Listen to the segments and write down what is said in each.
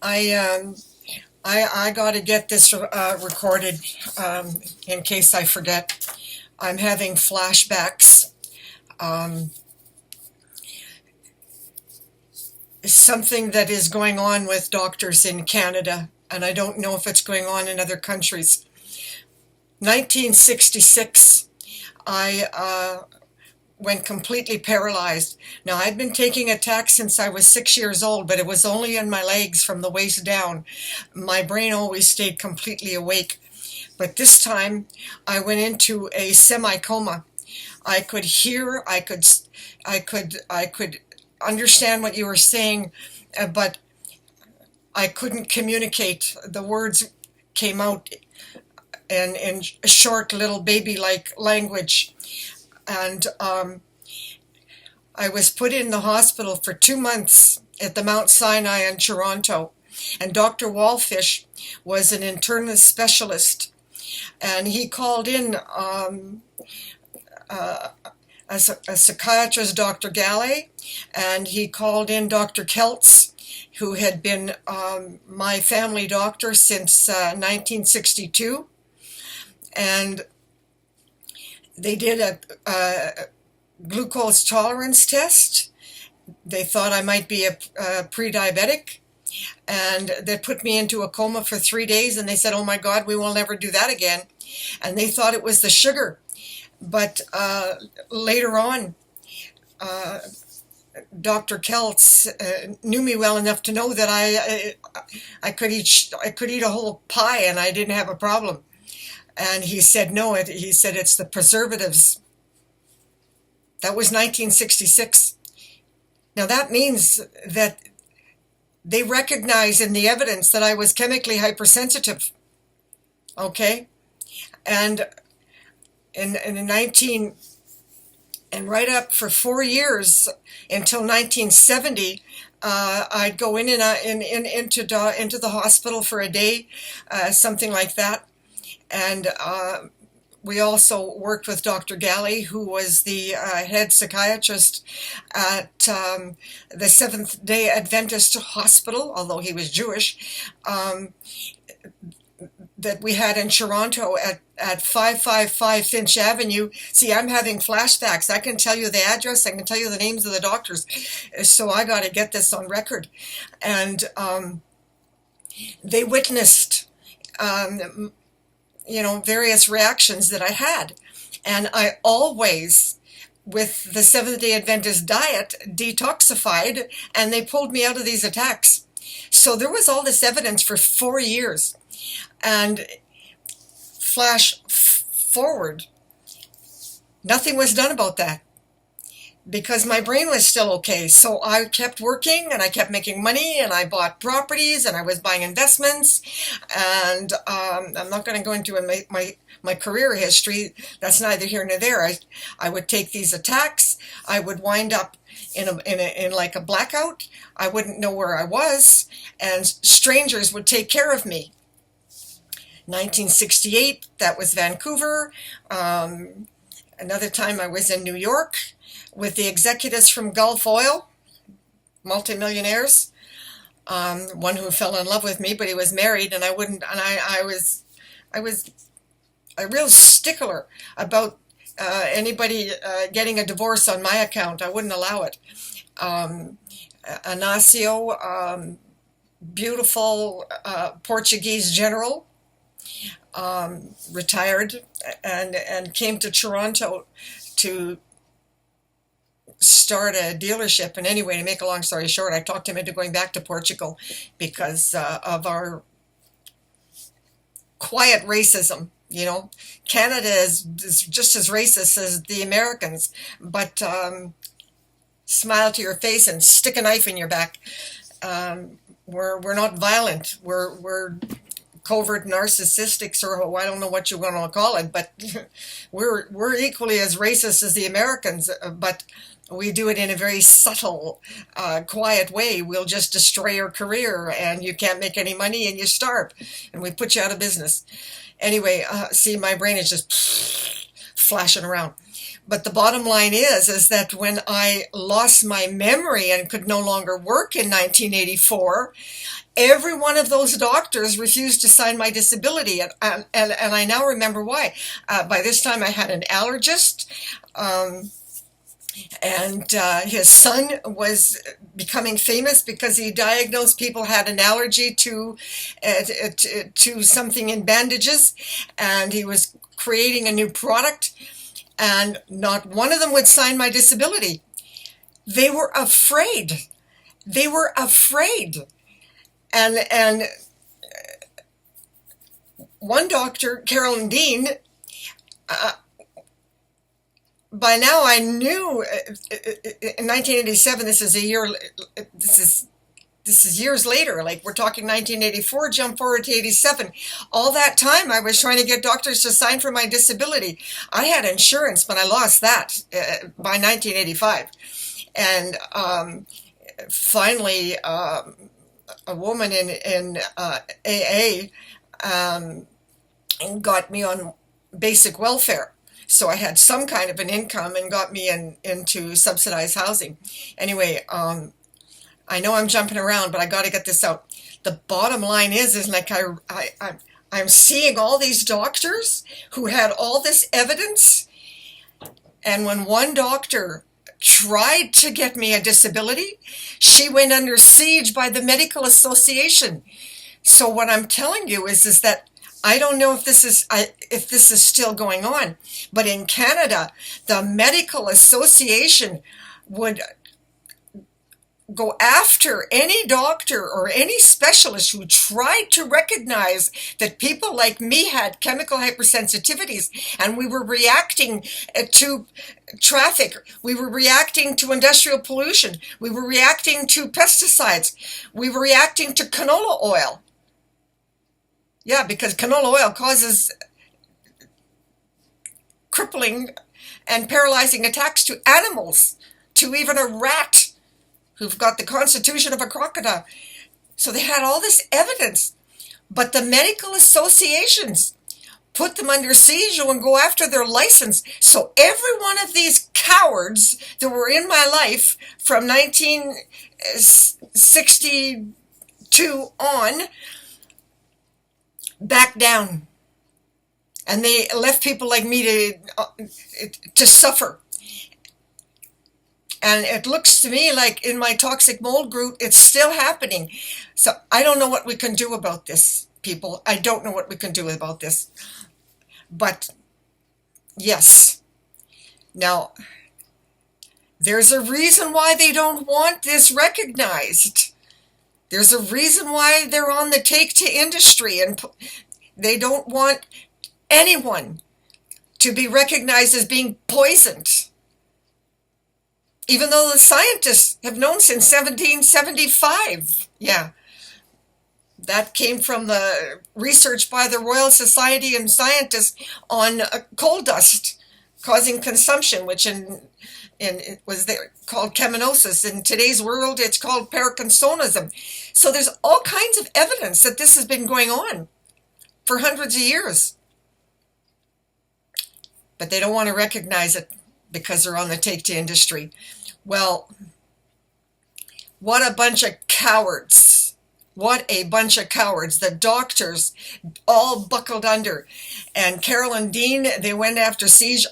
I I got to get this recorded in case I forget. I'm having flashbacks. Um, Something that is going on with doctors in Canada, and I don't know if it's going on in other countries. 1966, I went completely paralyzed. Now, I'd been taking attacks since I was 6 years old, but it was only in my legs from the waist down. My brain always stayed completely awake. But this time, I went into a semi-coma. I could hear, I could understand what you were saying, but I couldn't communicate. The words came out in short, little baby-like language. And I was put in the hospital for 2 months at the Mount Sinai in Toronto. And Dr. Wallfish was an internist specialist. And he called in a psychiatrist, Dr. Galley, and he called in Dr. Keltz, who had been my family doctor since 1962. And they did a glucose tolerance test. They thought I might be a pre-diabetic, and they put me into a coma for 3 days, and they said, oh my God, we will never do that again. And they thought it was the sugar. But later on, Dr. Keltz knew me well enough to know that I could eat a whole pie and I didn't have a problem. And he said, no, he said, it's the preservatives. That was 1966. Now that means that they recognize in the evidence that I was chemically hypersensitive. Okay? And in 19, and right up for 4 years until 1970, I'd go in and into the hospital for a day, something like that. And we also worked with Dr. Galley, who was the head psychiatrist at the Seventh-day Adventist Hospital, although he was Jewish, that we had in Toronto at 555 Finch Avenue. See, I'm having flashbacks. I can tell you the address. I can tell you the names of the doctors. So I got to get this on record. And they witnessed various reactions that I had. And I always, with the Seventh-day Adventist diet, detoxified, and they pulled me out of these attacks. So there was all this evidence for 4 years. And flash forward, nothing was done about that because my brain was still okay. So I kept working and I kept making money and I bought properties and I was buying investments. And I'm not going to go into my career history. That's neither here nor there. I would take these attacks. I would wind up in like a blackout. I wouldn't know where I was, and strangers would take care of me. 1968, that was Vancouver. Another time I was in New York with the executives from Gulf Oil, multimillionaires. One who fell in love with me, but he was married, and I wouldn't. And I was a real stickler about anybody getting a divorce on my account. I wouldn't allow it. Inácio, beautiful Portuguese general. Retired and came to Toronto to start a dealership. And anyway, to make a long story short, I talked him into going back to Portugal because of our quiet racism. You know, Canada is just as racist as the Americans, but smile to your face and stick a knife in your back. We're not violent. We're covert narcissistics, or I don't know what you want to call it, but we're equally as racist as the Americans, but we do it in a very subtle, quiet way. We'll just destroy your career and you can't make any money and you starve and we put you out of business. Anyway, see, my brain is just flashing around. But the bottom line is that when I lost my memory and could no longer work in 1984, every one of those doctors refused to sign my disability, and I now remember why. By this time, I had an allergist, and his son was becoming famous because he diagnosed people had an allergy to something in bandages, and he was creating a new product, and not one of them would sign my disability. They were afraid. They were afraid. And one doctor, Carolyn Dean, by now I knew in 1987, this is years later, like we're talking 1984, jump forward to 87. All that time I was trying to get doctors to sign for my disability. I had insurance, but I lost that by 1985. And finally, a woman in AA got me on basic welfare. So I had some kind of an income and got me into subsidized housing. Anyway, I know I'm jumping around, but I got to get this out. The bottom line is like I'm seeing all these doctors who had all this evidence, and when one doctor tried to get me a disability, she went under siege by the medical association. So what I'm telling you is that I don't know if this is still going on, but in Canada, the medical association would go after any doctor or any specialist who tried to recognize that people like me had chemical hypersensitivities, and we were reacting to traffic, we were reacting to industrial pollution, we were reacting to pesticides, we were reacting to canola oil. Yeah, because canola oil causes crippling and paralyzing attacks to animals, to even a rat who've got the constitution of a crocodile. So they had all this evidence, but the medical associations put them under siege and go after their license. So every one of these cowards that were in my life from 1962 on backed down, and they left people like me to suffer. And it looks to me like in my toxic mold group, it's still happening. So I don't know what we can do about this, people. I don't know what we can do about this. But yes, now there's a reason why they don't want this recognized. There's a reason why they're on the take to industry, and they don't want anyone to be recognized as being poisoned. Even though the scientists have known since 1775. Yeah, that came from the research by the Royal Society and scientists on coal dust causing consumption, which it was called cheminosis. In today's world, it's called Parkinsonism. So there's all kinds of evidence that this has been going on for hundreds of years. But they don't want to recognize it because they're on the take to industry. Well, what a bunch of cowards. What a bunch of cowards. The doctors all buckled under. And Carolyn Dean, they went after siege,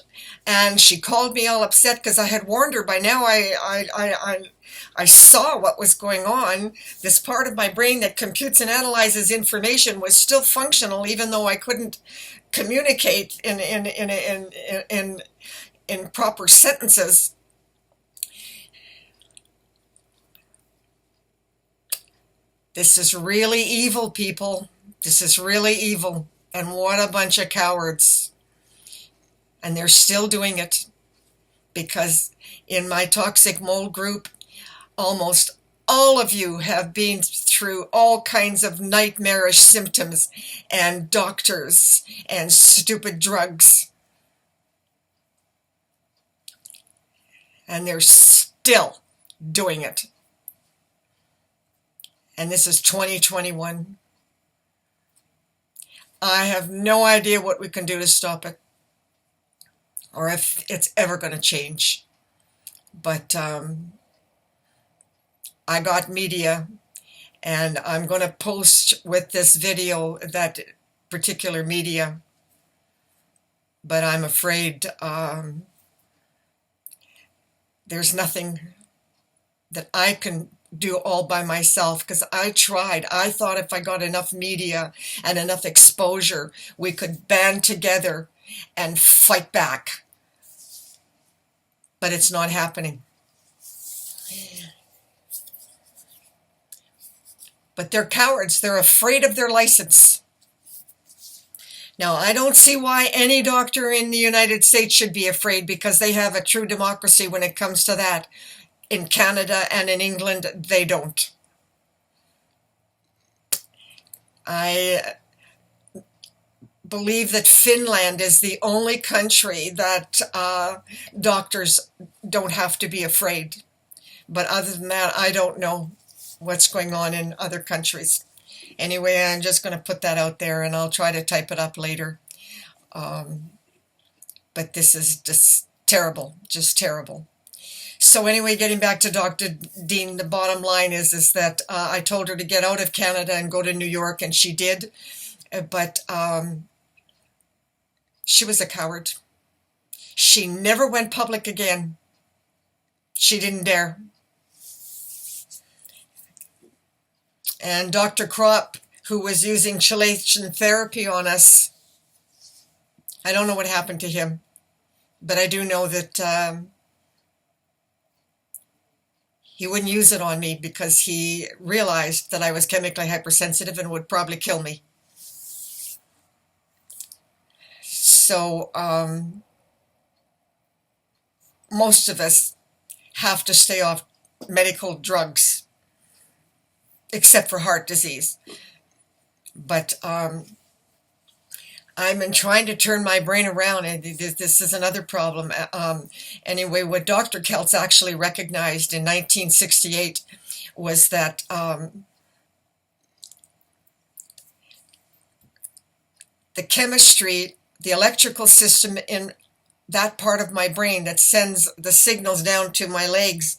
and she called me all upset because I had warned her. By now I saw what was going on. This part of my brain that computes and analyzes information was still functional, even though I couldn't communicate in proper sentences. This is really evil, people. This is really evil. And what a bunch of cowards. And they're still doing it. Because in my toxic mold group, almost all of you have been through all kinds of nightmarish symptoms and doctors and stupid drugs. And they're still doing it. And this is 2021. I have no idea what we can do to stop it. or if it's ever going to change. But I got media, and I'm going to post with this video that particular media, but I'm afraid there's nothing that I can do all by myself, because I tried. I thought if I got enough media and enough exposure, we could band together and fight back. But it's not happening. But they're cowards. They're afraid of their license. Now, I don't see why any doctor in the United States should be afraid, because they have a true democracy when it comes to that. In Canada and in England, they don't. I believe that Finland is the only country that doctors don't have to be afraid. But other than that, I don't know what's going on in other countries. Anyway, I'm just going to put that out there, and I'll try to type it up later. But this is just terrible, just terrible. So anyway, getting back to Dr. Dean, the bottom line is that I told her to get out of Canada and go to New York, and she did. But she was a coward. She never went public again. She didn't dare. And Dr. Kropp, who was using chelation therapy on us, I don't know what happened to him, but I do know that he wouldn't use it on me because he realized that I was chemically hypersensitive and would probably kill me. So most of us have to stay off medical drugs, except for heart disease. But I've been trying to turn my brain around, and this is another problem. Anyway, what Dr. Keltz actually recognized in 1968 was that the chemistry, the electrical system in that part of my brain that sends the signals down to my legs,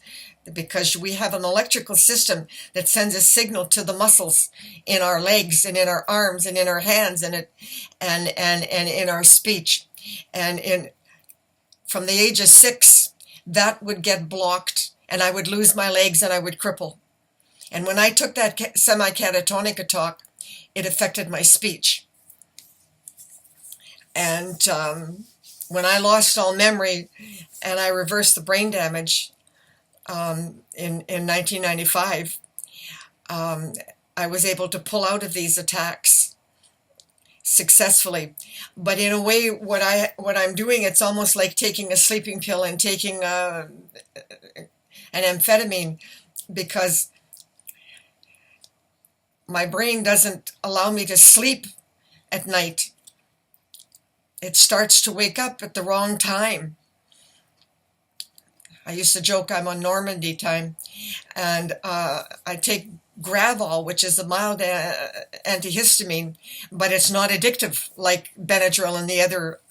because we have an electrical system that sends a signal to the muscles in our legs and in our arms and in our hands and in our speech. And from the age of 6, that would get blocked, and I would lose my legs and I would cripple. And when I took that semi-catatonic attack, it affected my speech. And when I lost all memory and I reversed the brain damage, in 1995, I was able to pull out of these attacks successfully. But in a way, what I'm doing, it's almost like taking a sleeping pill and taking an amphetamine, because my brain doesn't allow me to sleep at night. It starts to wake up at the wrong time. I used to joke I'm on Normandy time, and I take Gravol, which is a mild antihistamine, but it's not addictive like Benadryl and the other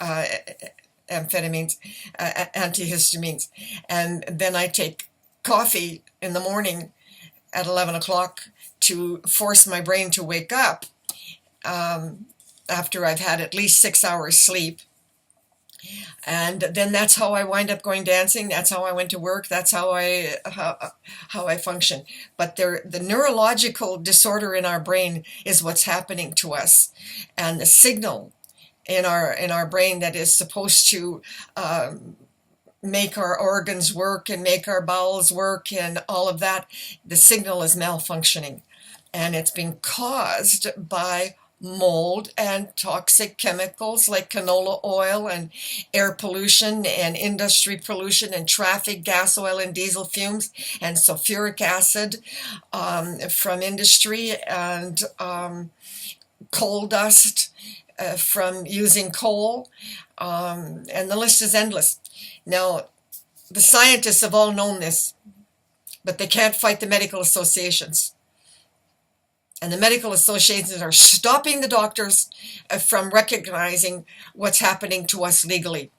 amphetamines, antihistamines. And then I take coffee in the morning at 11 o'clock to force my brain to wake up after I've had at least 6 hours sleep. And then that's how I wind up going dancing. That's how I went to work. That's how I function. But the neurological disorder in our brain is what's happening to us, and the signal in our brain that is supposed to make our organs work and make our bowels work and all of that, the signal is malfunctioning, and it's being caused by mold and toxic chemicals like canola oil and air pollution and industry pollution and traffic, gas, oil, and diesel fumes, and sulfuric acid from industry, and coal dust from using coal, and the list is endless. Now, the scientists have all known this, but they can't fight the medical associations. And the medical associations are stopping the doctors from recognizing what's happening to us legally.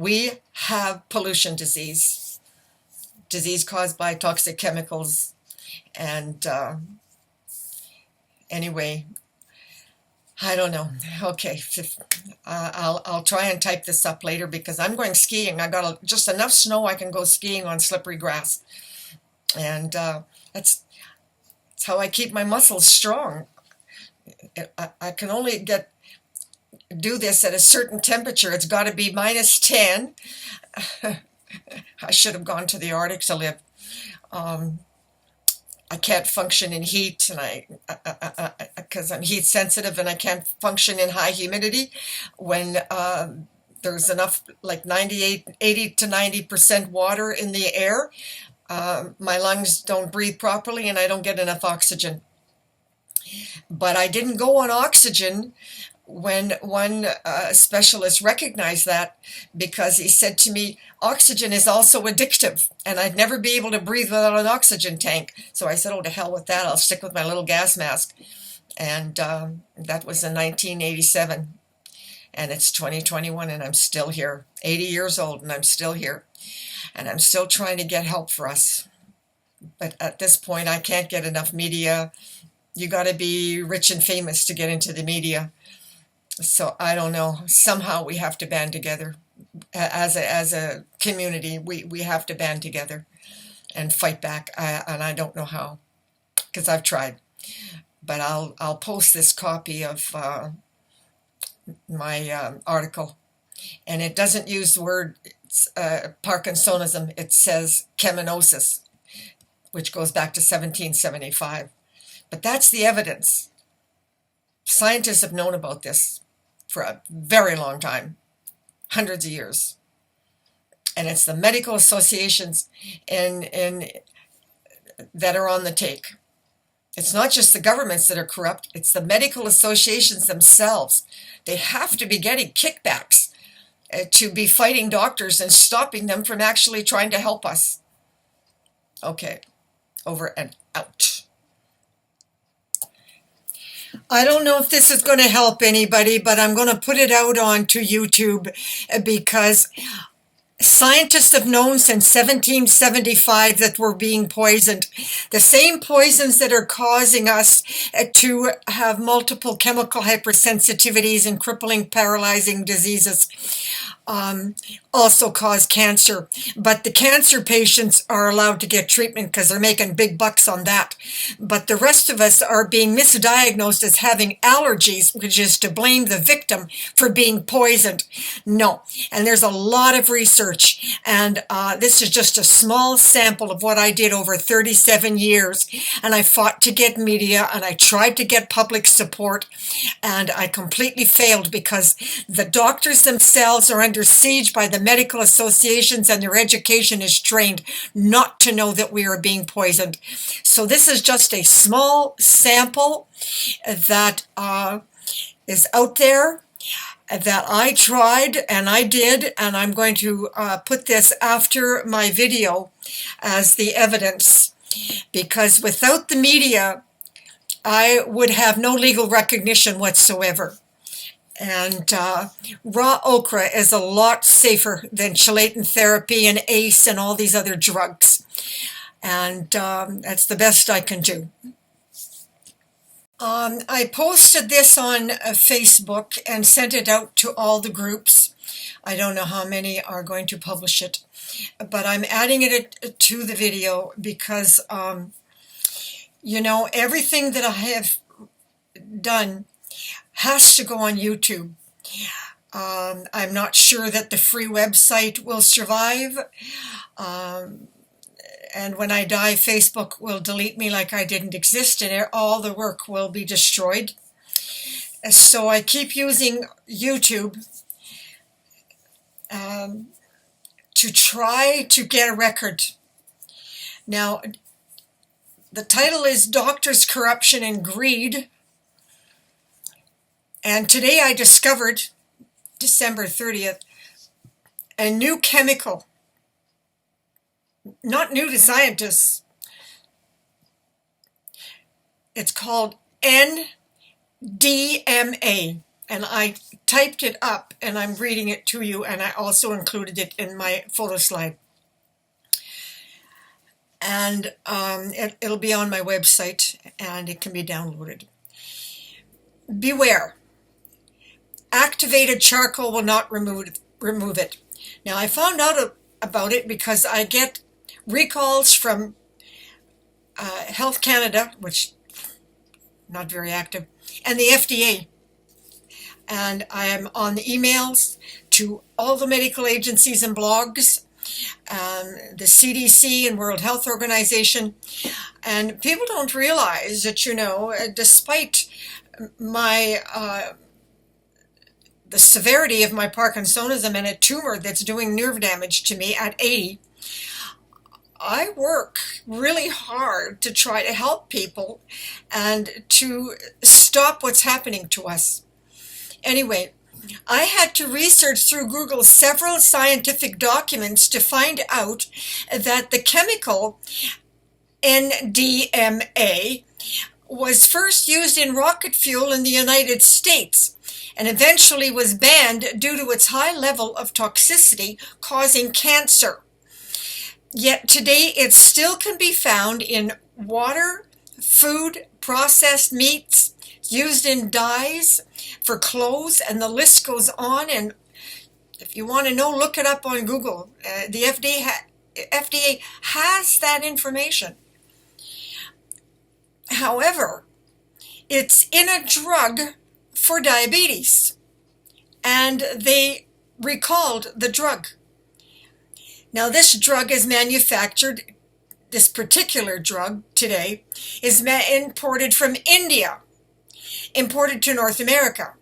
We have pollution disease caused by toxic chemicals. And anyway, I don't know. Okay, I'll try and type this up later because I'm going skiing. I got just enough snow I can go skiing on slippery grass, and that's how I keep my muscles strong. I can only do this at a certain temperature. It's got to be -10. I should have gone to the Arctic to live. I can't function in heat, and because I'm heat sensitive, and I can't function in high humidity when there's enough, like 80 to 90% water in the air. My lungs don't breathe properly, and I don't get enough oxygen. But I didn't go on oxygen when one specialist recognized that, because he said to me, oxygen is also addictive, and I'd never be able to breathe without an oxygen tank. So I said, oh, to hell with that, I'll stick with my little gas mask. And that was in 1987, and it's 2021, and I'm still here, 80 years old, and I'm still here, and I'm still trying to get help for us. But at this point, I can't get enough media. You got to be rich and famous to get into the media. So I don't know. Somehow we have to band together as a community. We have to band together and fight back. And I don't know how, because I've tried. But I'll post this copy of my article, and it doesn't use the word Parkinsonism. It says cheminosis, which goes back to 1775. But that's the evidence. Scientists have known about this for a very long time, hundreds of years. And it's the medical associations that are on the take. It's not just the governments that are corrupt, it's the medical associations themselves. They have to be getting kickbacks to be fighting doctors and stopping them from actually trying to help us. Okay, over and out. I don't know if this is going to help anybody, but I'm going to put it out onto YouTube because scientists have known since 1775 that we're being poisoned. The same poisons that are causing us to have multiple chemical hypersensitivities and crippling, paralyzing diseases also cause cancer. But the cancer patients are allowed to get treatment because they're making big bucks on that. But the rest of us are being misdiagnosed as having allergies, which is to blame the victim for being poisoned. No. And there's a lot of research. And this is just a small sample of what I did over 37 years. And I fought to get media, and I tried to get public support, and I completely failed because the doctors themselves are under siege by the medical associations, and their education is trained not to know that we are being poisoned. So this is just a small sample that is out there that I tried, and I did, and I'm going to put this after my video as the evidence, because without the media I would have no legal recognition whatsoever. And raw okra is a lot safer than chelating therapy and ACE and all these other drugs. And that's the best I can do. I posted this on Facebook and sent it out to all the groups. I don't know how many are going to publish it, but I'm adding it to the video because, you know, everything that I have done has to go on YouTube. I'm not sure that the free website will survive. And when I die, Facebook will delete me like I didn't exist, and all the work will be destroyed. So I keep using YouTube to try to get a record. Now, the title is Doctors, Corruption, and Greed. And today I discovered, December 30th, a new chemical. Not new to scientists. It's called NDMA. and I typed it up, and I'm reading it to you, and I also included it in my photo slide. And it'll be on my website, and it can be downloaded. Beware. Activated charcoal will not remove it. Now, I found out about it because I get recalls from Health Canada, which not very active, and the FDA. And I am on the emails to all the medical agencies and blogs, the CDC and World Health Organization. And people don't realize that, despite my the severity of my Parkinsonism and a tumor that's doing nerve damage to me at 80, I work really hard to try to help people and to stop what's happening to us. Anyway, I had to research through Google several scientific documents to find out that the chemical NDMA was first used in rocket fuel in the United States and eventually was banned due to its high level of toxicity causing cancer. Yet today it still can be found in water, food, processed meats, used in dyes, for clothes, and the list goes on. And if you want to know, look it up on Google. The FDA has that information. However, it's in a drug for diabetes, and they recalled the drug. Now, this drug is manufactured, this particular drug today is imported from India, imported to North America.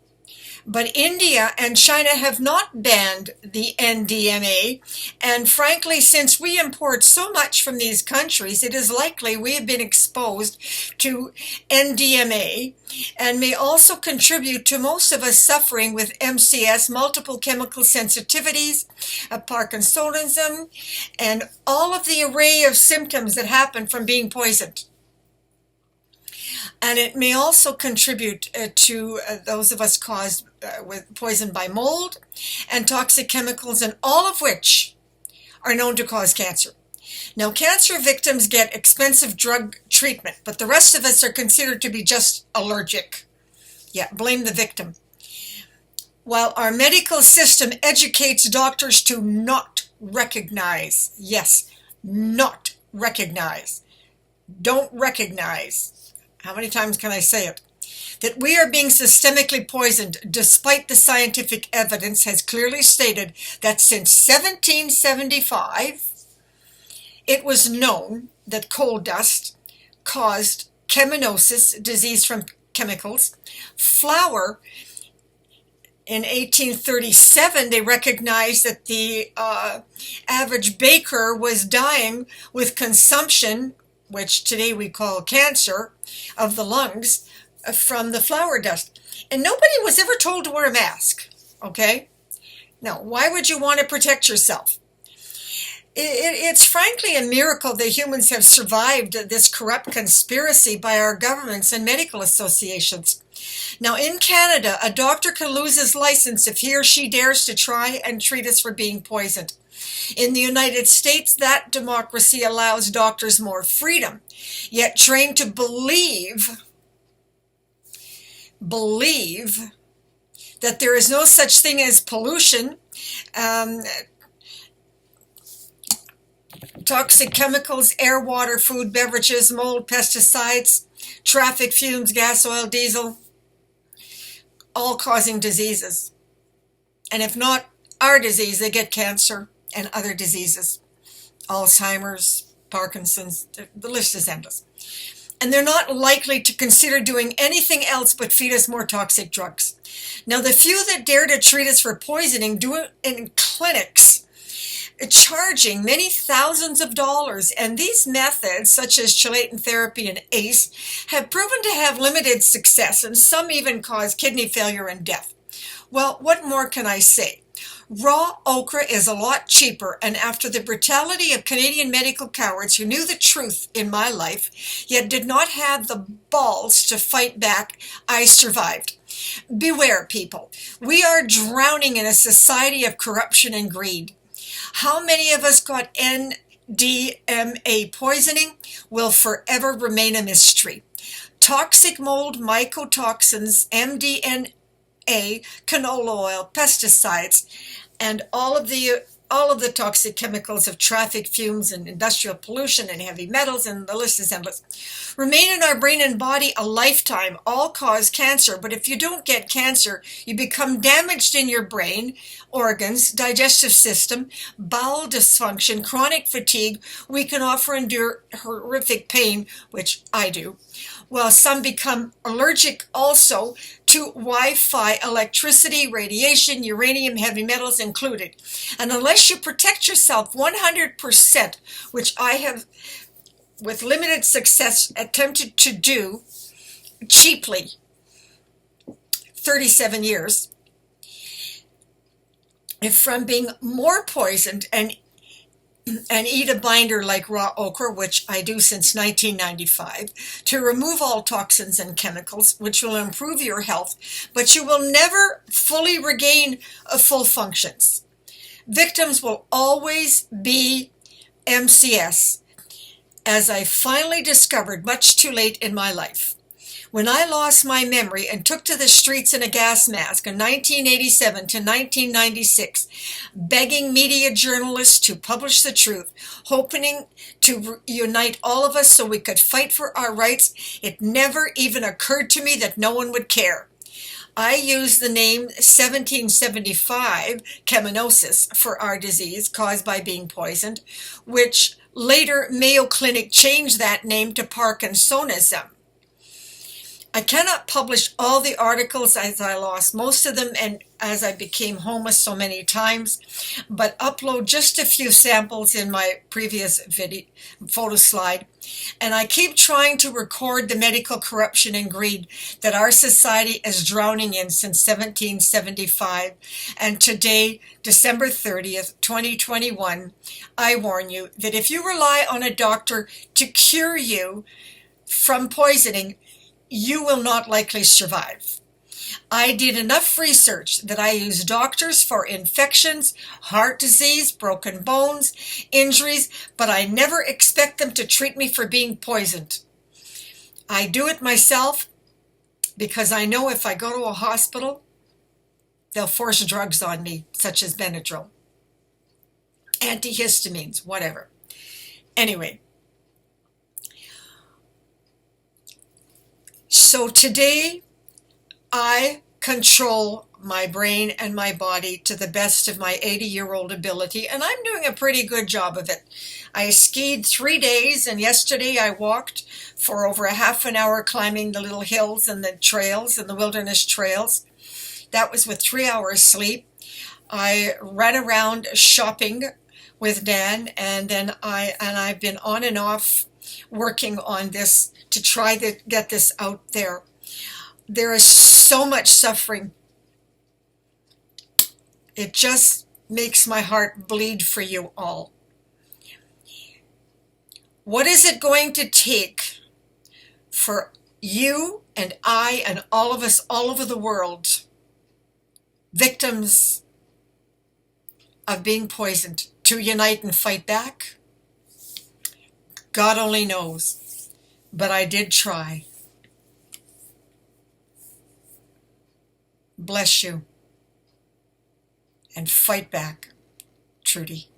But India and China have not banned the NDMA, and frankly, since we import so much from these countries, it is likely we have been exposed to NDMA and may also contribute to most of us suffering with MCS, multiple chemical sensitivities, Parkinsonism, and all of the array of symptoms that happen from being poisoned. And it may also contribute to those of us caused with poison by mold and toxic chemicals, and all of which are known to cause cancer. Now, cancer victims get expensive drug treatment, but the rest of us are considered to be just allergic. Yeah, blame the victim. While our medical system educates doctors to not recognize, yes, not recognize, don't recognize, how many times can I say it? That we are being systemically poisoned, despite the scientific evidence has clearly stated that since 1775, it was known that coal dust caused cheminosis, disease from chemicals. Flour, in 1837, they recognized that the average baker was dying with consumption, which today we call cancer, of the lungs from the flour dust. And nobody was ever told to wear a mask, okay? Now, why would you want to protect yourself? It's frankly a miracle that humans have survived this corrupt conspiracy by our governments and medical associations. Now, in Canada, a doctor can lose his license if he or she dares to try and treat us for being poisoned. In the United States, that democracy allows doctors more freedom, yet trained to believe that there is no such thing as pollution, toxic chemicals, air, water, food, beverages, mold, pesticides, traffic fumes, gas, oil, diesel, all causing diseases. And if not our disease, they get cancer and other diseases, Alzheimer's, Parkinson's, the list is endless. And they're not likely to consider doing anything else but feed us more toxic drugs. Now, the few that dare to treat us for poisoning do it in clinics, charging many thousands of dollars. And these methods, such as chelating therapy and ACE, have proven to have limited success, and some even cause kidney failure and death. Well, what more can I say? Raw okra is a lot cheaper, and after the brutality of Canadian medical cowards who knew the truth in my life, yet did not have the balls to fight back, I survived. Beware, people. We are drowning in a society of corruption and greed. How many of us got NDMA poisoning will forever remain a mystery. Toxic mold, mycotoxins, MDMA, canola oil, pesticides, and all of the toxic chemicals of traffic fumes and industrial pollution and heavy metals, and the list is endless, remain in our brain and body a lifetime, all cause cancer. But if you don't get cancer, you become damaged in your brain, organs, digestive system, bowel dysfunction, chronic fatigue. We can often endure horrific pain, which I do. Well, some become allergic also to Wi-Fi, electricity, radiation, uranium, heavy metals included. And unless you protect yourself 100%, which I have, with limited success, attempted to do cheaply, 37 years, from being more poisoned and eat a binder like raw okra, which I do since 1995, to remove all toxins and chemicals, which will improve your health, but you will never fully regain full functions. Victims will always be MCS, as I finally discovered much too late in my life. When I lost my memory and took to the streets in a gas mask in 1987 to 1996, begging media journalists to publish the truth, hoping to unite all of us so we could fight for our rights, it never even occurred to me that no one would care. I used the name 1775 cheminosis for our disease caused by being poisoned, which later Mayo Clinic changed that name to Parkinsonism. I cannot publish all the articles as I lost most of them and as I became homeless so many times, but upload just a few samples in my previous video photo slide. And I keep trying to record the medical corruption and greed that our society is drowning in since 1775. And today, December 30th, 2021, I warn you that if you rely on a doctor to cure you from poisoning, you will not likely survive. I did enough research that I use doctors for infections, heart disease, broken bones, injuries, but I never expect them to treat me for being poisoned. I do it myself because I know if I go to a hospital, they'll force drugs on me, such as Benadryl, antihistamines, whatever. Anyway, so today, I control my brain and my body to the best of my 80-year-old ability, and I'm doing a pretty good job of it. I skied 3 days, and yesterday I walked for over a half an hour climbing the little hills and the trails and the wilderness trails. That was with 3 hours sleep. I ran around shopping with Dan, and then I've been on and off working on this to try to get this out there. There is so much suffering. It just makes my heart bleed for you all. What is it going to take for you and I and all of us all over the world, victims of being poisoned, to unite and fight back? God only knows, but I did try. Bless you, and fight back, Trudy.